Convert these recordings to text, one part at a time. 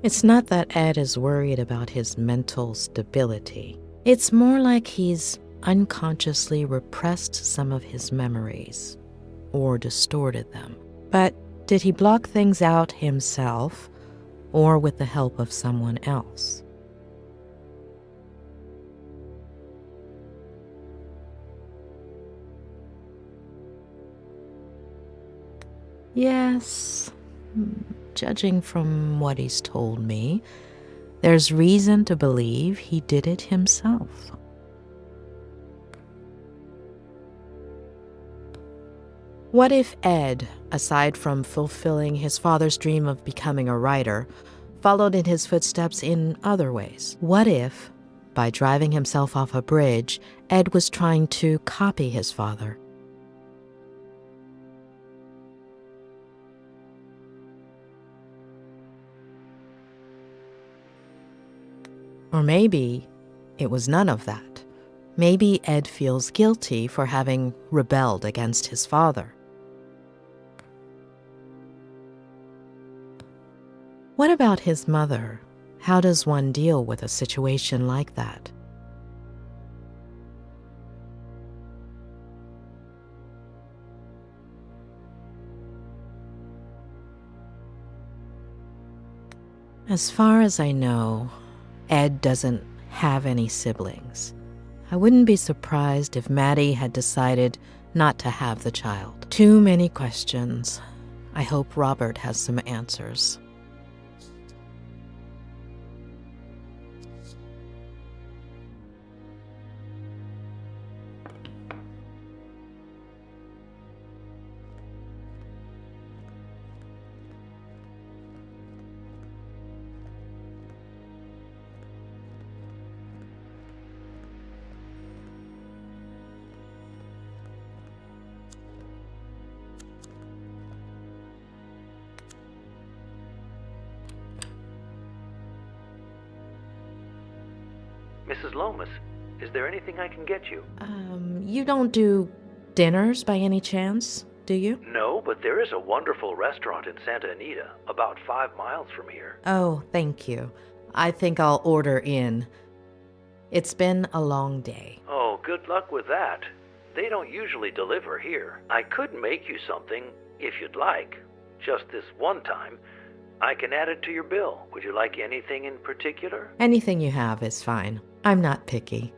It's not that Ed is worried about his mental stability. It's more like he's unconsciously repressed some of his memories or distorted them. But did he block things out himself or with the help of someone else? Yes, judging from what he's told me, there's reason to believe he did it himself. What if Ed, aside from fulfilling his father's dream of becoming a writer, followed in his footsteps in other ways? What if, by driving himself off a bridge, Ed was trying to copy his father? Or maybe it was none of that. Maybe Ed feels guilty for having rebelled against his father. What about his mother? How does one deal with a situation like that? As far as I know, Ed doesn't have any siblings. I wouldn't be surprised if Maddie had decided not to have the child. Too many questions. I hope Robert has some answers. Mrs. Lomas, is there anything I can get you? You don't do dinners by any chance, do you? No, but there is a wonderful restaurant in Santa Anita, about 5 miles from here. Oh, thank you. I think I'll order in. It's been a long day. Oh, good luck with that. They don't usually deliver here. I could make you something, if you'd like. Just this one time. I can add it to your bill. Would you like anything in particular? Anything you have is fine. I'm not picky.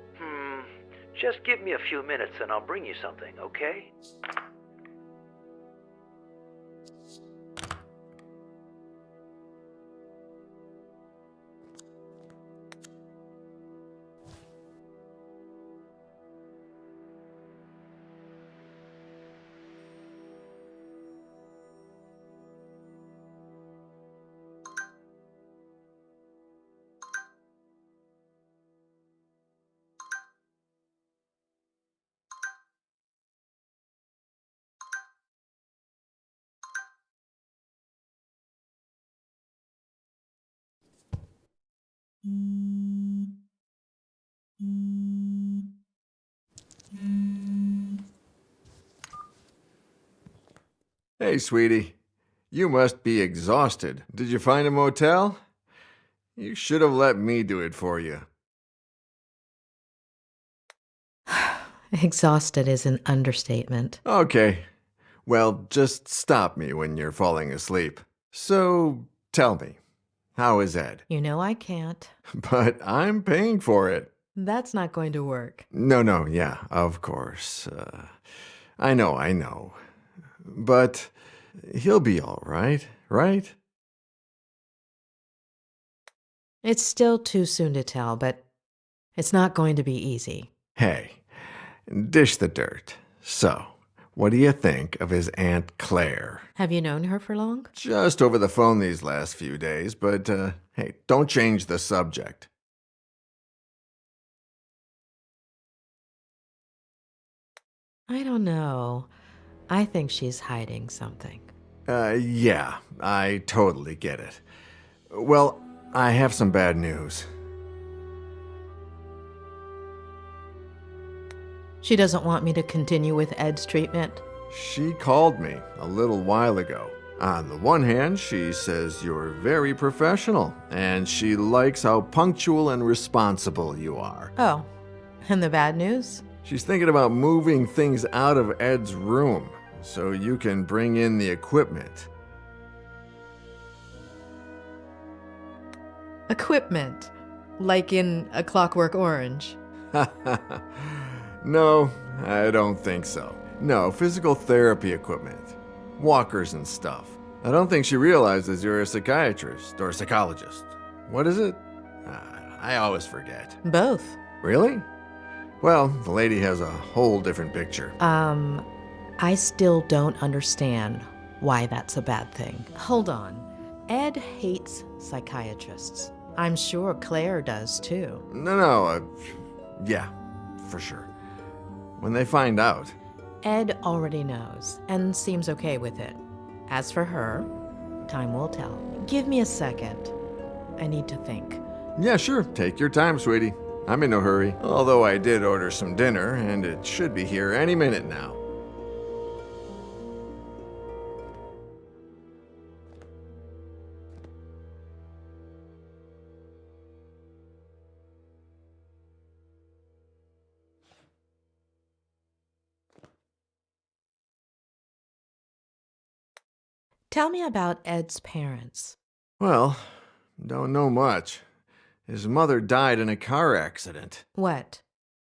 Just give me a few minutes and I'll bring you something, okay? Hey, sweetie. You must be exhausted. Did you find a motel? You should have let me do it for you. Exhausted is an understatement. Okay. Well, just stop me when you're falling asleep. So, tell me, How is Ed? You know I can't. But I'm paying for it. That's not going to work. No, yeah, of course. I know. But he'll be all right, right? It's still too soon to tell, but it's not going to be easy. Hey, dish the dirt. So, what do you think of his Aunt Claire? Have you known her for long? Just over the phone these last few days, but hey, don't change the subject. I don't know. I think she's hiding something. Yeah, I totally get it. Well, I have some bad news. She doesn't want me to continue with Ed's treatment. She called me a little while ago. On the one hand, she says you're very professional, and she likes how punctual and responsible you are. Oh, and the bad news? She's thinking about moving things out of Ed's room so you can bring in the equipment. Equipment. Like in A Clockwork Orange. No, I don't think so. No, physical therapy equipment. Walkers and stuff. I don't think she realizes you're a psychiatrist or psychologist. What is it? I always forget. Both. Really? Well, the lady has a whole different picture. I still don't understand why that's a bad thing. Hold on. Ed hates psychiatrists. I'm sure Claire does too. No, yeah, for sure. When they find out. Ed already knows and seems okay with it. As for her, time will tell. Give me a second. I need to think. Yeah, sure. Take your time, sweetie. I'm in no hurry. Although I did order some dinner, and it should be here any minute now. Tell me about Ed's parents. Well, don't know much. His mother died in a car accident. What?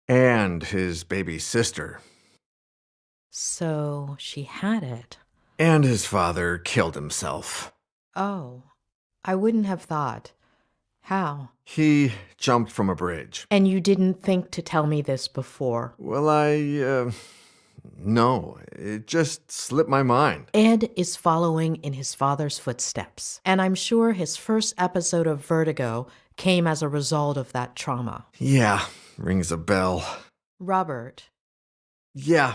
And his baby sister. So she had it. And his father killed himself. Oh, I wouldn't have thought. How? He jumped from a bridge. And you didn't think to tell me this before? Well, no, it just slipped my mind. Ed is following in his father's footsteps, and I'm sure his first episode of Vertigo came as a result of that trauma. Yeah, rings a bell. Robert. Yeah,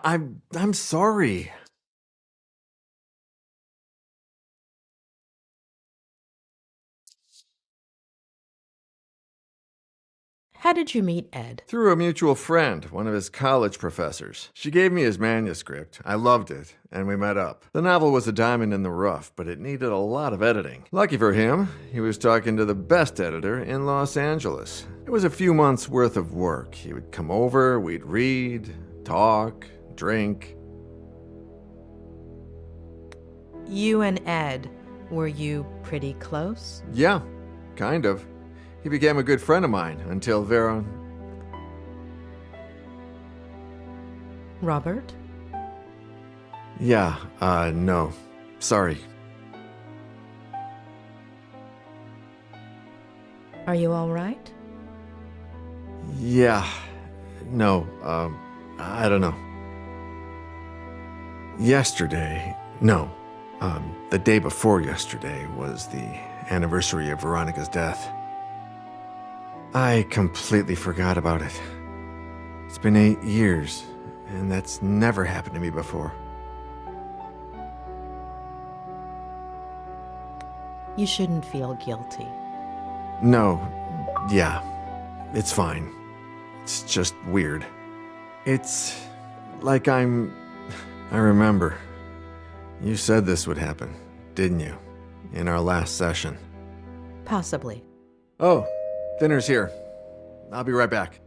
I'm sorry. How did you meet Ed? Through a mutual friend, one of his college professors. She gave me his manuscript. I loved it, and we met up. The novel was a diamond in the rough, but it needed a lot of editing. Lucky for him, he was talking to the best editor in Los Angeles. It was a few months' worth of work. He would come over, we'd read, talk, drink. You and Ed, were you pretty close? Yeah, kind of. He became a good friend of mine until Vera... Robert? Yeah, no. Sorry. Are you all right? Yeah. No, I don't know. Yesterday... No. The day before yesterday was the anniversary of Veronica's death. I completely forgot about it. It's been 8 years, and that's never happened to me before. You shouldn't feel guilty. No, yeah, it's fine. It's just weird. It's like I remember. You said this would happen, didn't you? In our last session. Possibly. Oh, dinner's here. I'll be right back.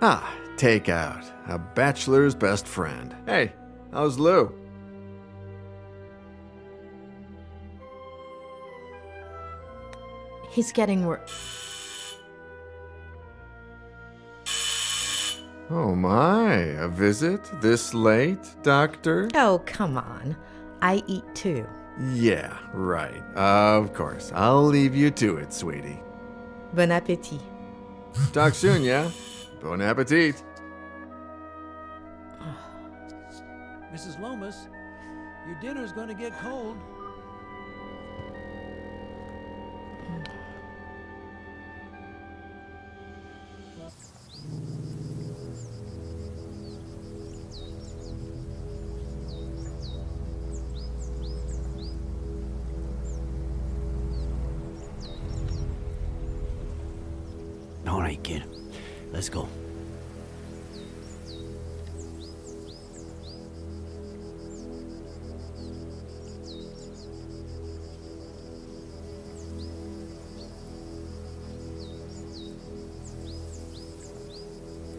Ah, takeout. A bachelor's best friend. Hey, how's Lou? He's getting worse. Oh my, a visit this late, doctor? Oh, come on. I eat too. Yeah, right. Of course. I'll leave you to it, sweetie. Bon appétit. Talk soon, yeah? Bon appetit. Mrs. Lomas, your dinner's gonna get cold. All right, kid. Let's go.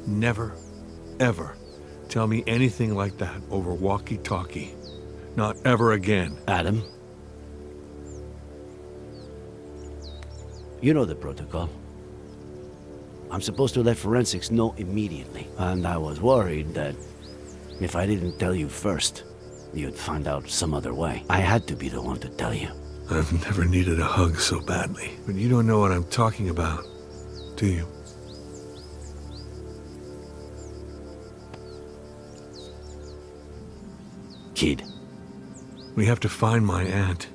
Never, ever tell me anything like that over walkie-talkie. Not ever again. Adam. You know the protocol. I'm supposed to let forensics know immediately. And I was worried that if I didn't tell you first, you'd find out some other way. I had to be the one to tell you. I've never needed a hug so badly. But you don't know what I'm talking about, do you? Kid. We have to find my aunt.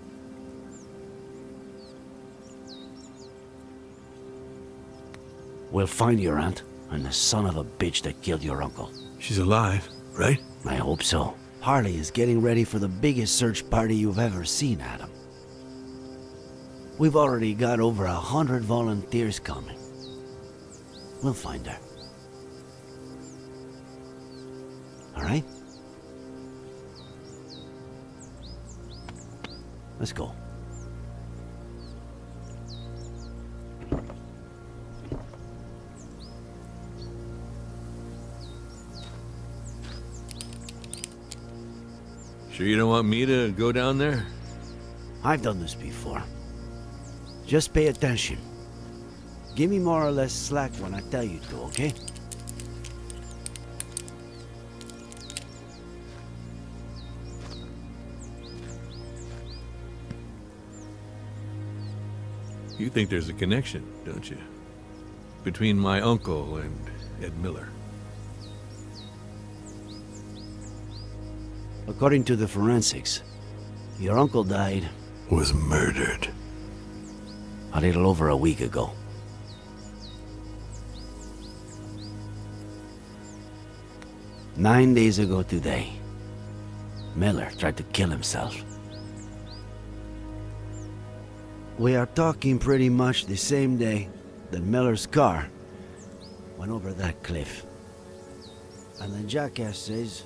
We'll find your aunt and the son of a bitch that killed your uncle. She's alive, right? I hope so. Harley is getting ready for the biggest search party you've ever seen, Adam. We've already got over 100 volunteers coming. We'll find her. All right? Let's go. Sure you don't want me to go down there? I've done this before. Just pay attention. Give me more or less slack when I tell you to, okay? You think there's a connection, don't you? Between my uncle and Ed Miller. According to the forensics, your uncle died Was murdered. a little over a week ago. Nine days ago today, Miller tried to kill himself. We are talking pretty much the same day that Miller's car went over that cliff. And the jackass says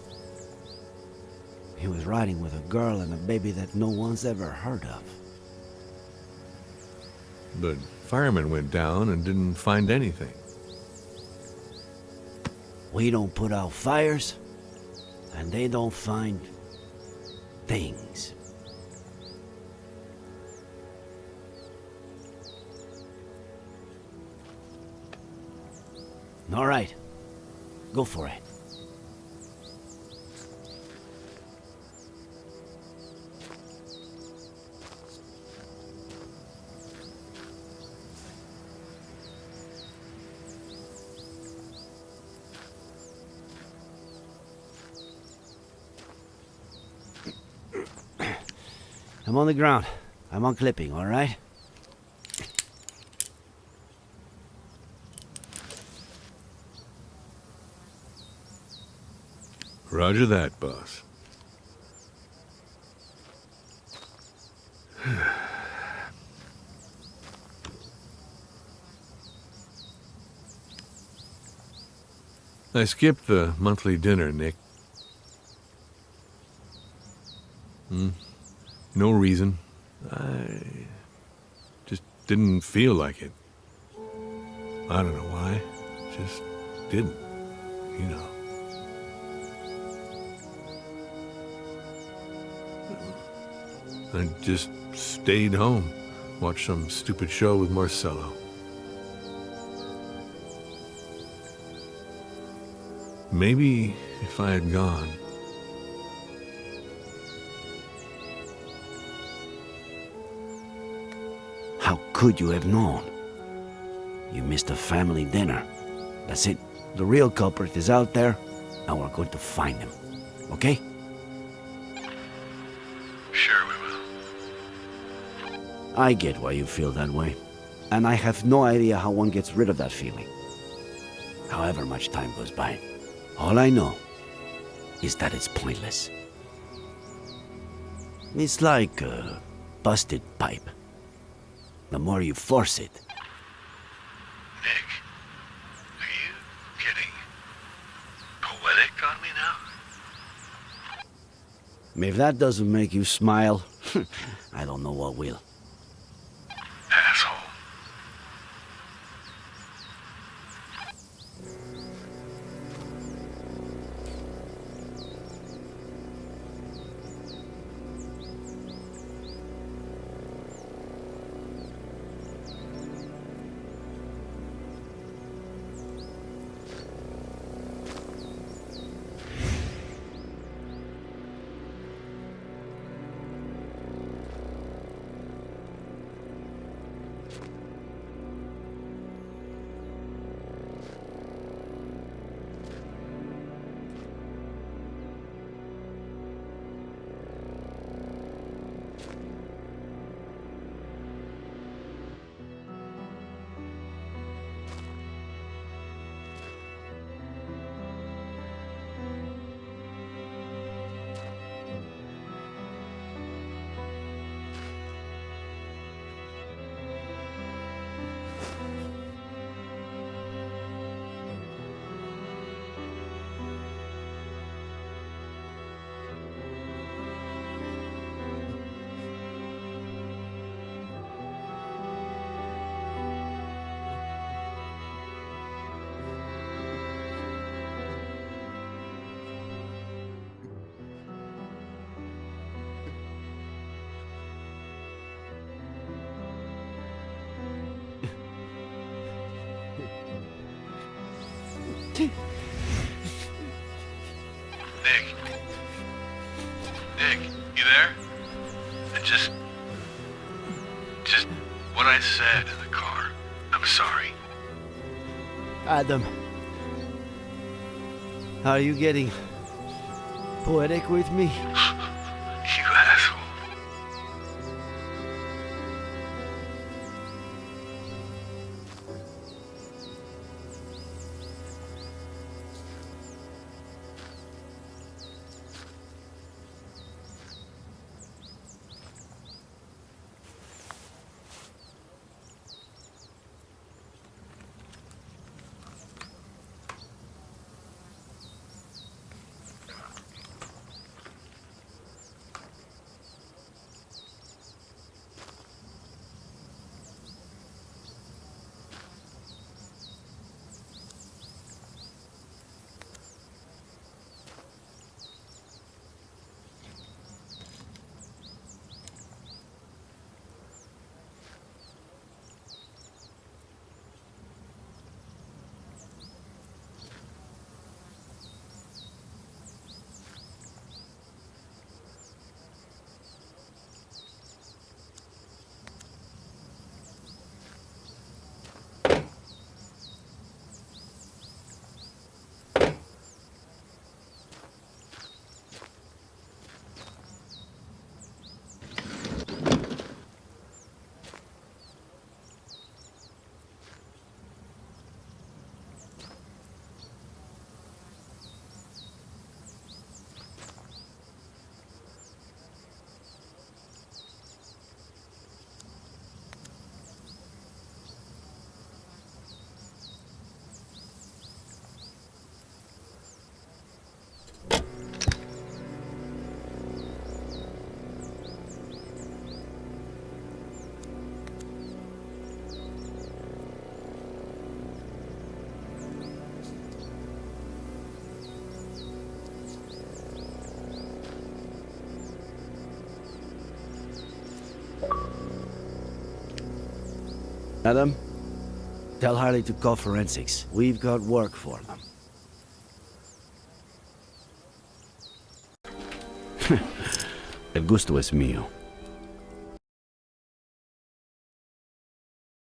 he was riding with a girl and a baby that no one's ever heard of. But firemen went down and didn't find anything. We don't put out fires, and they don't find things. All right, go for it. I'm on the ground. I'm on clipping, all right? Roger that, boss. I skipped the monthly dinner, Nick. No reason. I just didn't feel like it. I don't know why. Just didn't. you know. I just stayed home, watched some stupid show with Marcello. Maybe if I had gone. How could you have known? You missed a family dinner. That's it. The real culprit is out there, and we're going to find him. Okay? Sure we will. I get why you feel that way. And I have no idea how one gets rid of that feeling. However much time goes by. All I know is that it's pointless. It's like a busted pipe. The more you force it. Nick, are you getting poetic on me now? If that doesn't make you smile, I don't know what will. Asshole. Nick. Nick, you there? Just what I said in the car. I'm sorry. Adam. Are you getting poetic with me? You asshole. Adam, tell Harley to call forensics. We've got work for them. El gusto es mío.